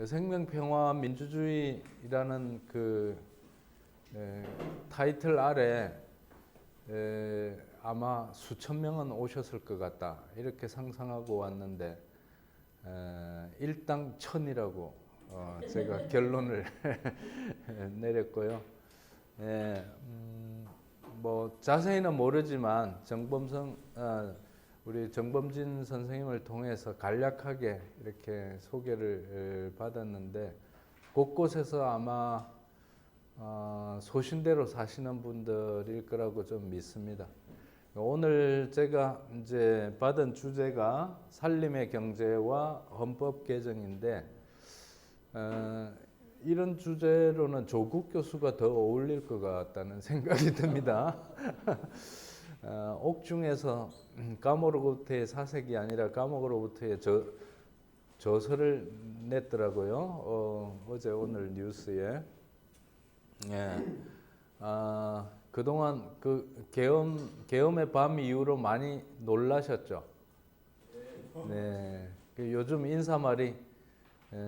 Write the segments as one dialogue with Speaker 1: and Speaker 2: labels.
Speaker 1: 생명평화민주주의라는 타이틀 아래 아마 수천 명은 오셨을 것 같다 이렇게 상상하고 왔는데 일당 천이라고 제가 결론을 내렸고요. 뭐 자세히는 모르지만 우리 정범진 선생님을 통해서 간략하게 이렇게 소개를 받았는데 곳곳에서 아마 소신대로 사시는 분들일 거라고 좀 믿습니다. 오늘 제가 이제 받은 주제가 살림의 경제와 헌법 개정인데 이런 주제로는 조국 교수가 더 어울릴 것 같다는 생각이 듭니다. 옥중에서 감옥으로부터의 사색이 아니라 감옥으로부터의 저서를 냈더라고요. 어제 오늘 뉴스에. 그동안 그 계엄의 밤 이후로 많이 놀라셨죠? 네. 요즘 인사말이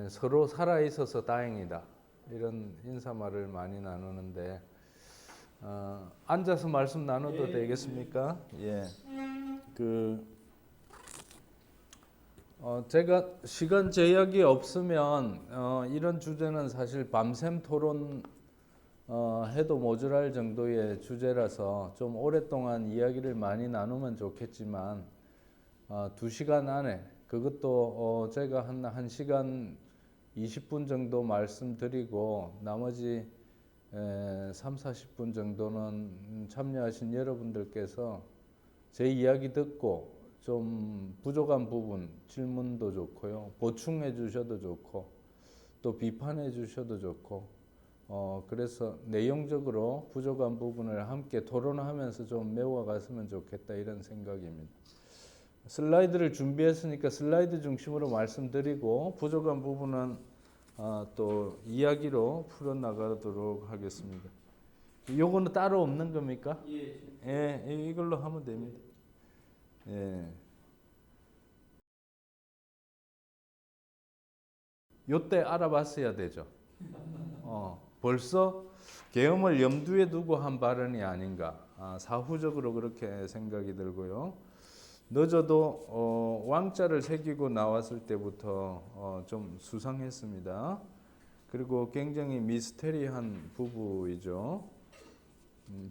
Speaker 1: 서로 살아 있어서 다행이다. 이런 인사말을 많이 나누는데 앉아서 말씀 나눠도 되겠습니까? 예. 제가 시간 제약이 없으면 이런 주제는 사실 밤샘 토론 해도 모자랄 정도의 주제라서 좀 오랫동안 이야기를 많이 나누면 좋겠지만 2시간 안에 그것도 제가 한 1시간 20분 정도 말씀드리고 나머지 30-40분 정도는 참여하신 여러분들께서 제 이야기 듣고 좀 부족한 부분 질문도 좋고요. 보충해 주셔도 좋고 또 비판해 주셔도 좋고 그래서 내용적으로 부족한 부분을 함께 토론하면서 좀 메워갔으면 좋겠다 이런 생각입니다. 슬라이드를 준비했으니까 슬라이드 중심으로 말씀드리고 부족한 부분은 또 이야기로 풀어나가도록 하겠습니다. 요거는 따로 없는 겁니까? 예, 이걸로 하면 됩니다. 예. 요때 알아봤어야 되죠. 벌써 계엄을 염두에 두고 한 발언이 아닌가. 사후적으로 그렇게 생각이 들고요. 늦어도 왕자를 새기고 나왔을 때부터 좀 수상했습니다. 그리고 굉장히 미스테리한 부부이죠.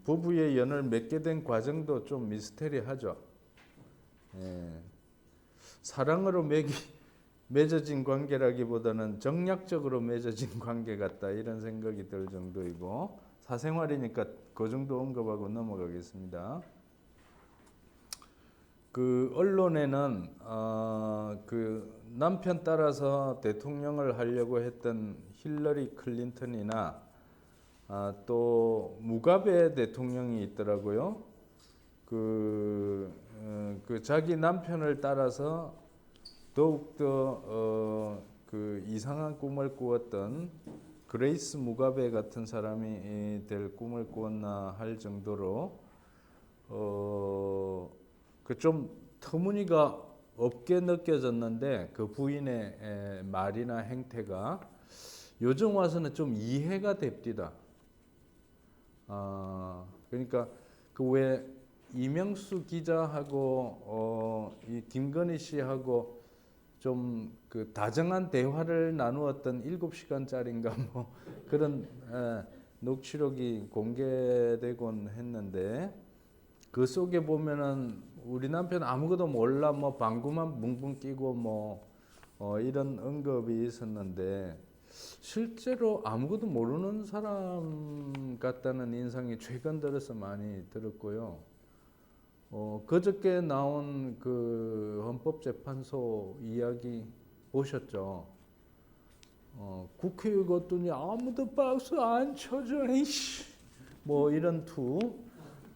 Speaker 1: 부부의 연을 맺게 된 과정도 좀 미스테리하죠. 예. 사랑으로 맺어진 관계라기보다는 정략적으로 맺어진 관계 같다 이런 생각이 들 정도이고 사생활이니까 그 정도 언급하고 넘어가겠습니다. 그 언론에는 그 남편 따라서 대통령을 하려고 했던 힐러리 클린턴이나 또 무가베 대통령이 있더라고요. 그 자기 남편을 따라서 더욱더 그 이상한 꿈을 꾸었던 그레이스 무가베 같은 사람이 될 꿈을 꾸었나 할 정도로 그 좀 터무니가 없게 느껴졌는데 그 부인의 말이나 행태가 요즘 와서는 좀 이해가 됩니다. 그러니까 그 왜 이명수 기자하고 이 김건희 씨하고 좀 그 다정한 대화를 나누었던 7시간짜리인가 뭐 그런 녹취록이 공개되곤 했는데 그 속에 보면은 우리 남편 아무것도 몰라 뭐 방구만 뭉뭉 끼고 뭐 이런 언급이 있었는데 실제로 아무것도 모르는 사람 같다는 인상이 최근 들어서 많이 들었고요. 그저께 나온 그 헌법재판소 이야기 보셨죠? 국회 갔더니 아무도 박수 안 쳐줘, 이씨. 뭐 이런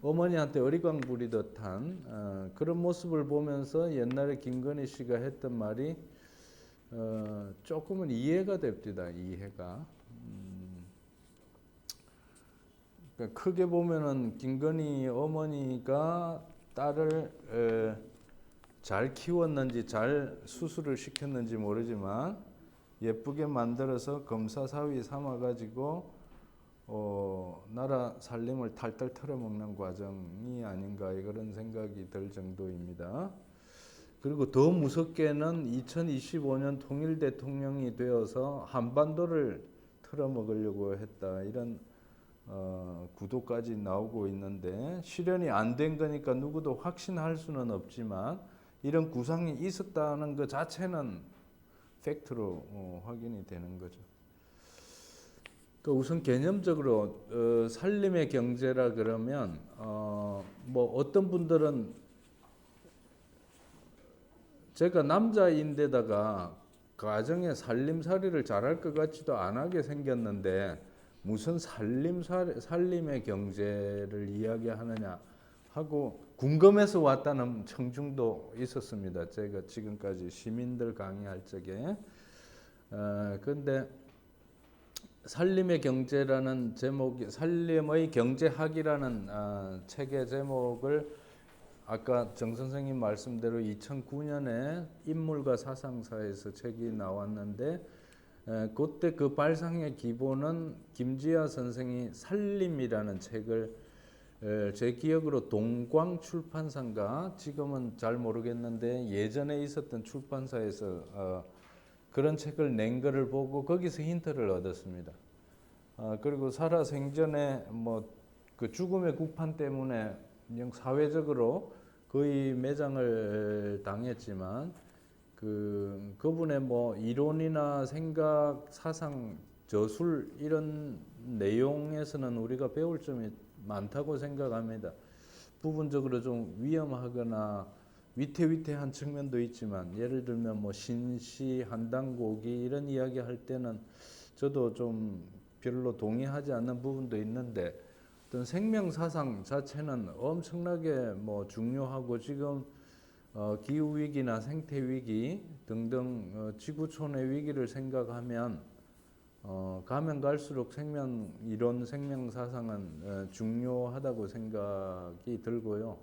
Speaker 1: 어머니한테 어리광 부리듯한 그런 모습을 보면서 옛날에 김건희 씨가 했던 말이 조금은 이해가 됩니다. 이해가. 그러니까 크게 보면은 김건희 어머니가 딸을 잘 키웠는지 잘 수술을 시켰는지 모르지만 예쁘게 만들어서 검사사위 삼아가지고 나라 살림을 탈탈 털어먹는 과정이 아닌가 그런 생각이 들 정도입니다. 그리고 더 무섭게는 2025년 통일 대통령이 되어서 한반도를 털어먹으려고 했다 이런 구도까지 나오고 있는데 실현이 안 된 거니까 누구도 확신할 수는 없지만 이런 구상이 있었다는 것 자체는 팩트로 확인이 되는 거죠. 우선 개념적으로 살림의 경제라 그러면 뭐 어떤 분들은 제가 남자인데다가 가정에 살림살이를 잘할 것 같지도 안 하게 생겼는데 무슨 살림의 경제를 이야기하느냐 하고 궁금해서 왔다는 청중도 있었습니다. 제가 지금까지 시민들 강의할 적에. 그런데 살림의 경제라는 제목이 살림의 경제학이라는 책의 제목을 아까 정 선생님 말씀대로 2009년에 인물과 사상사에서 책이 나왔는데 그때 그 발상의 기본은 김지아 선생이 살림이라는 책을 제 기억으로 동광 출판사인가 지금은 잘 모르겠는데 예전에 있었던 출판사에서 그런 책을 낸 거를 보고 거기서 힌트를 얻었습니다. 그리고 살아생전에 뭐 그 죽음의 국판 때문에 그냥 사회적으로 거의 매장을 당했지만 그분의 뭐 이론이나 생각, 사상, 저술 이런 내용에서는 우리가 배울 점이 많다고 생각합니다. 부분적으로 좀 위험하거나 위태위태한 측면도 있지만 예를 들면 뭐 신시, 한당고기 이런 이야기 할 때는 저도 좀 별로 동의하지 않는 부분도 있는데 어떤 생명 사상 자체는 엄청나게 뭐 중요하고 지금 기후 위기나 생태 위기 등등 지구촌의 위기를 생각하면 가면 갈수록 생명 이론, 생명 사상은 중요하다고 생각이 들고요.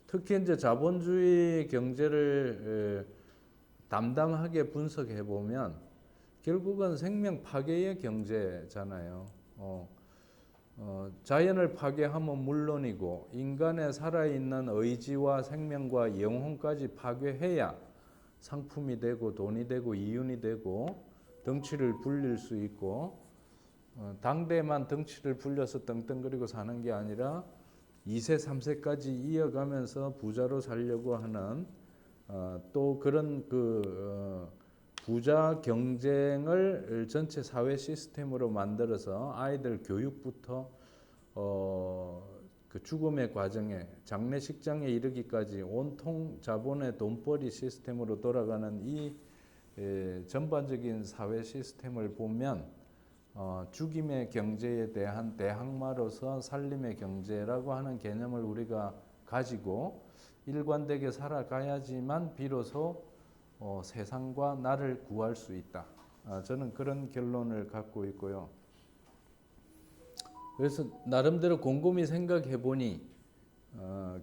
Speaker 1: 특히 이제 자본주의 경제를 담담하게 분석해 보면 결국은 생명 파괴의 경제잖아요. 자연을 파괴하면 물론이고 인간의 살아있는 의지와 생명과 영혼까지 파괴해야 상품이 되고 돈이 되고 이윤이 되고 덩치를 불릴 수 있고 당대만 덩치를 불려서 떵떵거리고 사는 게 아니라 2세, 3세까지 이어가면서 부자로 살려고 하는 또 그런 부자 경쟁을 전체 사회 시스템으로 만들어서 아이들 교육부터 그 죽음의 과정에 장례식장에 이르기까지 온통 자본의 돈벌이 시스템으로 돌아가는 이 전반적인 사회 시스템을 보면 죽임의 경제에 대한 대항마로서 살림의 경제라고 하는 개념을 우리가 가지고 일관되게 살아가야지만 비로소 세상과 나를 구할 수 있다. 저는 그런 결론을 갖고 있고요. 그래서 나름대로 곰곰이 생각해 보니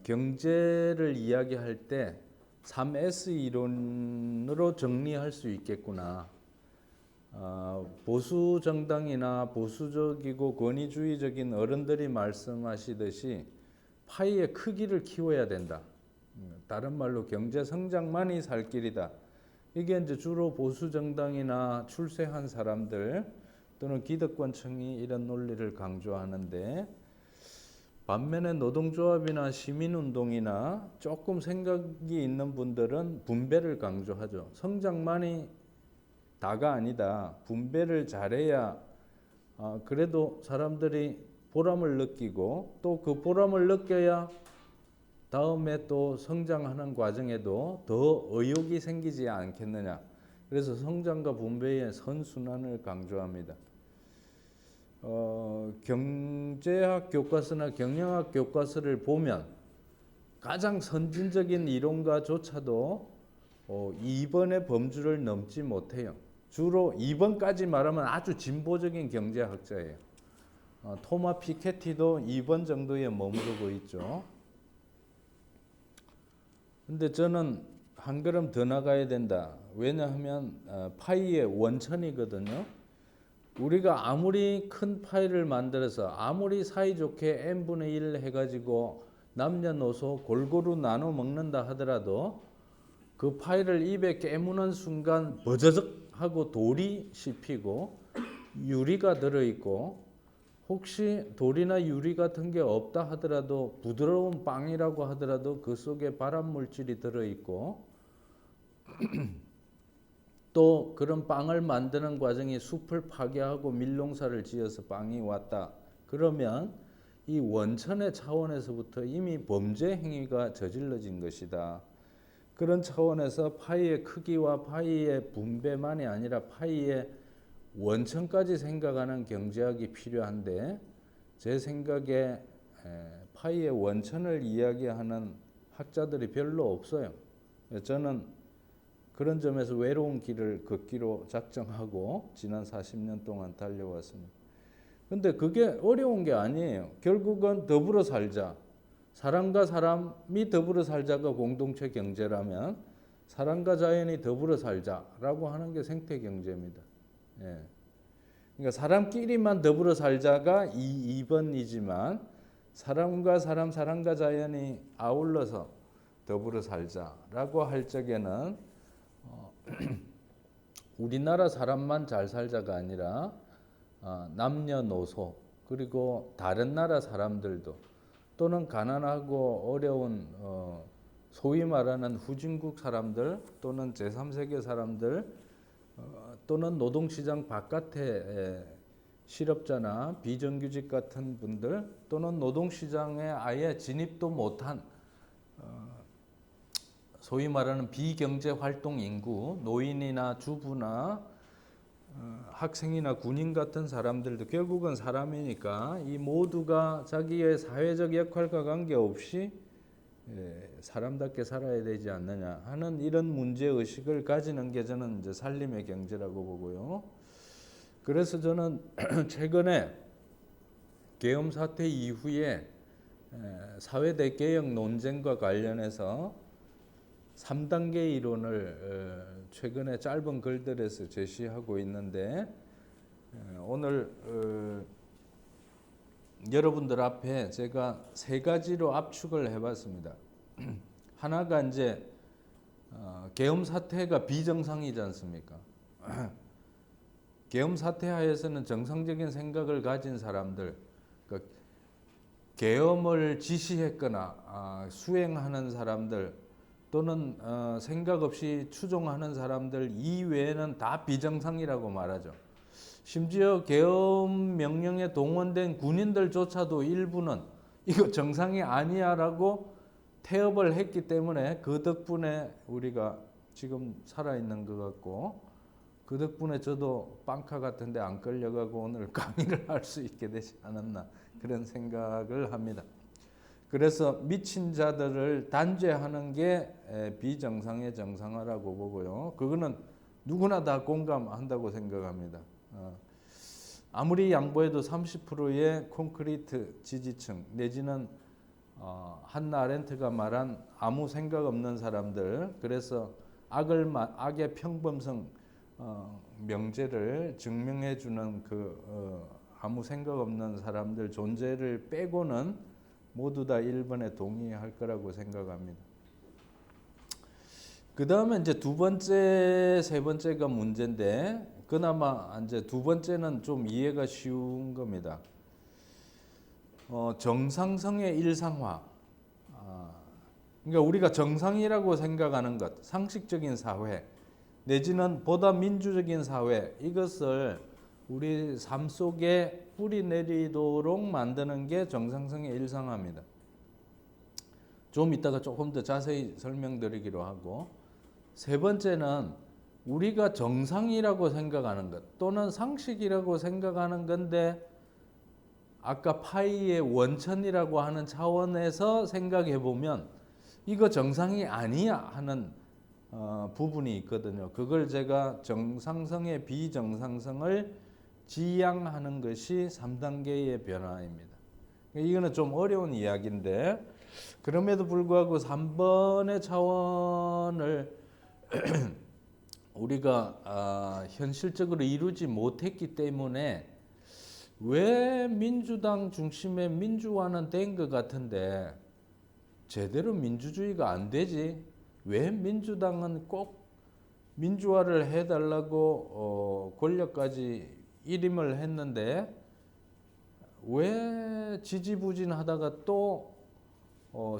Speaker 1: 경제를 이야기할 때 3S 이론으로 정리할 수 있겠구나. 보수 정당이나 보수적이고 권위주의적인 어른들이 말씀하시듯이 파이의 크기를 키워야 된다. 다른 말로 경제 성장만이 살 길이다. 이게 이제 주로 보수 정당이나 출세한 사람들 또는 기득권층이 이런 논리를 강조하는데 반면에 노동조합이나 시민운동이나 조금 생각이 있는 분들은 분배를 강조하죠. 성장만이 다가 아니다. 분배를 잘해야 그래도 사람들이 보람을 느끼고 또 그 보람을 느껴야 다음에 또 성장하는 과정에도 더 의욕이 생기지 않겠느냐. 그래서 성장과 분배의 선순환을 강조합니다. 경제학 교과서나 경영학 교과서를 보면 가장 선진적인 이론가조차도 2번의 범주를 넘지 못해요. 주로 2번까지 말하면 아주 진보적인 경제학자예요. 토마 피케티도 2번 정도에 머무르고 있죠. 근데 저는 한 걸음 더 나가야 된다. 왜냐하면 파이의 원천이거든요. 우리가 아무리 큰 파이를 만들어서 아무리 사이좋게 n분의 1 해가지고 남녀노소 골고루 나눠 먹는다 하더라도 그 파이를 입에 깨무는 순간 버저적 하고 돌이 씹히고 유리가 들어있고, 혹시 돌이나 유리 같은 게 없다 하더라도 부드러운 빵이라고 하더라도 그 속에 발암 물질이 들어있고, 또 그런 빵을 만드는 과정이 숲을 파괴하고 밀농사를 지어서 빵이 왔다. 그러면 이 원천의 차원에서부터 이미 범죄 행위가 저질러진 것이다. 그런 차원에서 파이의 크기와 파이의 분배만이 아니라 파이의 원천까지 생각하는 경제학이 필요한데, 제 생각에 파이의 원천을 이야기하는 학자들이 별로 없어요. 저는 그런 점에서 외로운 길을 걷기로 작정하고 지난 40년 동안 달려왔습니다. 근데 그게 어려운 게 아니에요. 결국은 더불어 살자. 사람과 사람이 더불어 살자가 공동체 경제라면 사람과 자연이 더불어 살자라고 하는 게 생태 경제입니다. 예. 그러니까 사람끼리만 더불어 살자가 2번이지만 사람과 사람, 사람과 자연이 아울러서 더불어 살자라고 할 적에는 우리나라 사람만 잘 살자가 아니라 남녀노소 그리고 다른 나라 사람들도, 또는 가난하고 어려운 소위 말하는 후진국 사람들 또는 제3세계 사람들, 또는 노동시장 바깥에 실업자나 비정규직 같은 분들, 또는 노동시장에 아예 진입도 못한 소위 말하는 비경제활동 인구, 노인이나 주부나 학생이나 군인 같은 사람들도 결국은 사람이니까 이 모두가 자기의 사회적 역할과 관계없이 사람답게 살아야 되지 않느냐 하는 이런 문제의식을 가지는 게 저는 이제 살림의 경제라고 보고요. 그래서 저는 최근에 계엄 사태 이후에 사회대 개혁 논쟁과 관련해서 3단계 이론을 최근에 짧은 글들에서 제시하고 있는데, 오늘 여러분들 앞에 제가 3가지로 압축을 해봤습니다. 하나가 이제 계엄 사태가 비정상이지 않습니까? 계엄 사태 하에서는 정상적인 생각을 가진 사람들, 그러니까 계엄을 지시했거나 수행하는 사람들, 또는 생각 없이 추종하는 사람들 이외에는 다 비정상이라고 말하죠. 심지어 계엄 명령에 동원된 군인들조차도 일부는 이거 정상이 아니야라고 태업을 했기 때문에 그 덕분에 우리가 지금 살아있는 것 같고, 그 덕분에 저도 빵카 같은 데 안 끌려가고 오늘 강의를 할 수 있게 되지 않았나 그런 생각을 합니다. 그래서 미친 자들을 단죄하는 게 비정상의 정상화라고 보고요. 그거는 누구나 다 공감한다고 생각합니다. 아무리 양보해도 30%의 콘크리트 지지층 내지는 한나 아렌트가 말한 아무 생각 없는 사람들, 그래서 악의 평범성 명제를 증명해 주는 그 아무 생각 없는 사람들 존재를 빼고는 모두 다 1번에 동의할 거라고 생각합니다. 그 다음에 이제 2번째, 3번째가 문제인데, 그나마 이제 2번째는 좀 이해가 쉬운 겁니다. 정상성의 일상화. 그러니까 우리가 정상이라고 생각하는 것, 상식적인 사회, 내지는 보다 민주적인 사회, 이것을 우리 삶 속에 뿌리 내리도록 만드는 게 정상성의 일상화입니다. 좀 이따가 조금 더 자세히 설명드리기로 하고, 3번째는 우리가 정상이라고 생각하는 것 또는 상식이라고 생각하는 건데, 아까 파이의 원천이라고 하는 차원에서 생각해 보면 이거 정상이 아니야 하는 부분이 있거든요. 그걸 제가 정상성의 비정상성을 지향하는 것이 3단계의 변화입니다. 이거는 좀 어려운 이야기인데, 그럼에도 불구하고 3번의 차원을 우리가 현실적으로 이루지 못했기 때문에 왜 민주당 중심의 민주화는 된 것 같은데 제대로 민주주의가 안 되지? 왜 민주당은 꼭 민주화를 해달라고 권력까지 일임을 했는데 왜 지지부진하다가 또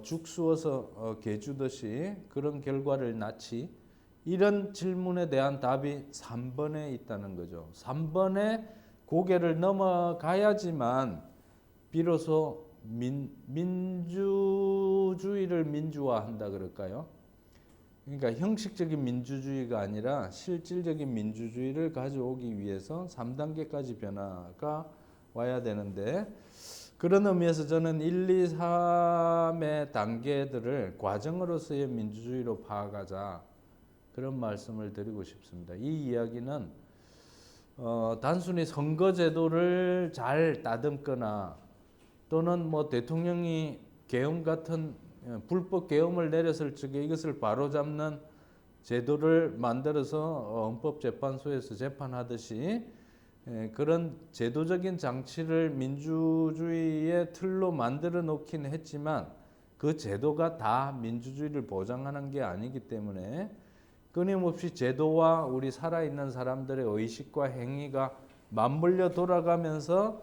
Speaker 1: 죽 수어서 개 주듯이 그런 결과를 낳지? 이런 질문에 대한 답이 3번에 있다는 거죠. 3번에 고개를 넘어가야지만 비로소 민주주의를 민주화한다 그럴까요? 그러니까 형식적인 민주주의가 아니라 실질적인 민주주의를 가져오기 위해서 3단계까지 변화가 와야 되는데 그런 의미에서 저는 1, 2, 3의 단계들을 과정으로서의 민주주의로 파악하자 그런 말씀을 드리고 싶습니다. 이 이야기는 단순히 선거제도를 잘 따듬거나 또는 뭐 대통령이 계엄 같은 불법 계엄을 내렸을 적에 이것을 바로잡는 제도를 만들어서 헌법재판소에서 재판하듯이 그런 제도적인 장치를 민주주의의 틀로 만들어 놓긴 했지만 그 제도가 다 민주주의를 보장하는 게 아니기 때문에 끊임없이 제도와 우리 살아있는 사람들의 의식과 행위가 맞물려 돌아가면서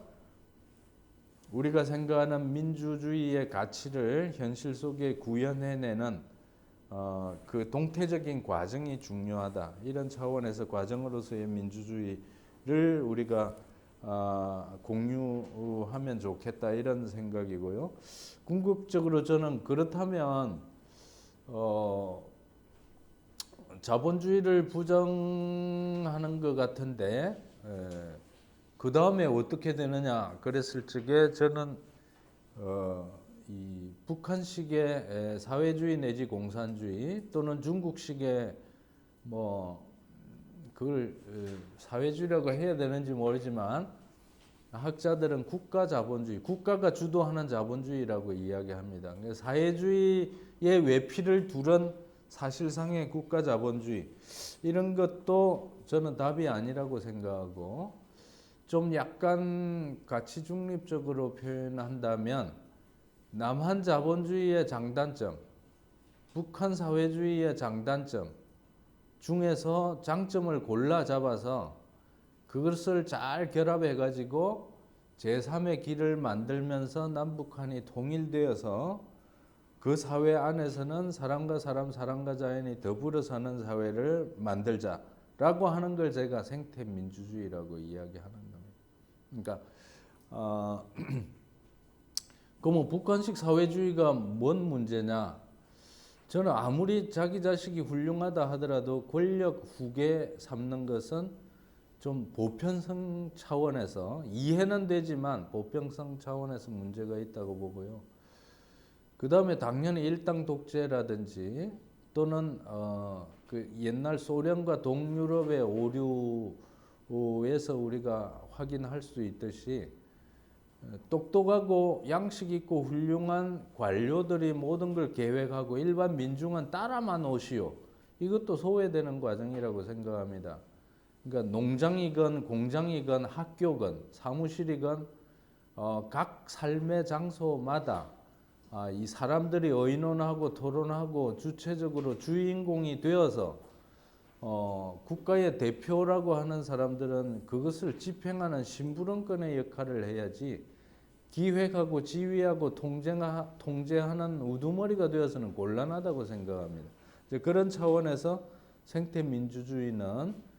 Speaker 1: 우리가 생각하는 민주주의의 가치를 현실 속에 구현해내는 그 동태적인 과정이 중요하다. 이런 차원에서 과정으로서의 민주주의를 우리가 공유하면 좋겠다 이런 생각이고요. 궁극적으로 저는 그렇다면 자본주의를 부정하는 것 같은데 그 다음에 어떻게 되느냐 그랬을 적에 저는 이 북한식의 사회주의 내지 공산주의 또는 중국식의 뭐 그걸 사회주의라고 해야 되는지 모르지만 학자들은 국가 자본주의, 국가가 주도하는 자본주의라고 이야기합니다. 사회주의의 외피를 두른 사실상의 국가 자본주의 이런 것도 저는 답이 아니라고 생각하고 좀 약간 가치 중립적으로 표현한다면 남한 자본주의의 장단점, 북한 사회주의의 장단점 중에서 장점을 골라 잡아서 그것을 잘 결합해 가지고 제3의 길을 만들면서 남북한이 통일되어서 그 사회 안에서는 사람과 사람, 사람과 자연이 더불어 사는 사회를 만들자라고 하는 걸 제가 생태 민주주의라고 이야기하는 겁니다. 그러니까 그러면 북한식 사회주의가 뭔 문제냐? 저는 아무리 자기 자식이 훌륭하다 하더라도 권력 후계 삼는 것은 좀 보편성 차원에서 이해는 되지만 보편성 차원에서 문제가 있다고 보고요. 그 다음에 당연히 일당 독재라든지 또는 그 옛날 소련과 동유럽의 오류에서 우리가 확인할 수 있듯이 똑똑하고 양식 있고 훌륭한 관료들이 모든 걸 계획하고 일반 민중은 따라만 오시오. 이것도 소외되는 과정이라고 생각합니다. 그러니까 농장이건 공장이건 학교건 사무실이건 각 삶의 장소마다 이 사람들이 의논하고 토론하고 주체적으로 주인공이 되어서 국가의 대표라고 하는 사람들은 그것을 집행하는 심부름꾼의 역할을 해야지 기획하고 지휘하고 통제하는 우두머리가 되어서는 곤란하다고 생각합니다. 그런 차원에서 생태민주주의는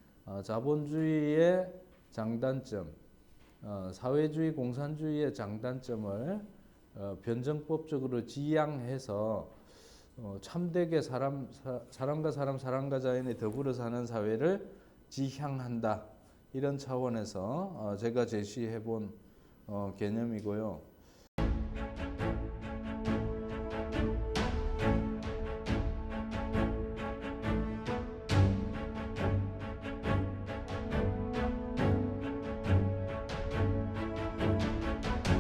Speaker 1: 자본주의의 장단점, 사회주의 공산주의의 장단점을 변정법적으로 지양해서 참되게 사람과 사람, 사람과 자연이 더불어 사는 사회를 지향한다. 이런 차원에서 제가 제시해 본 개념이고요.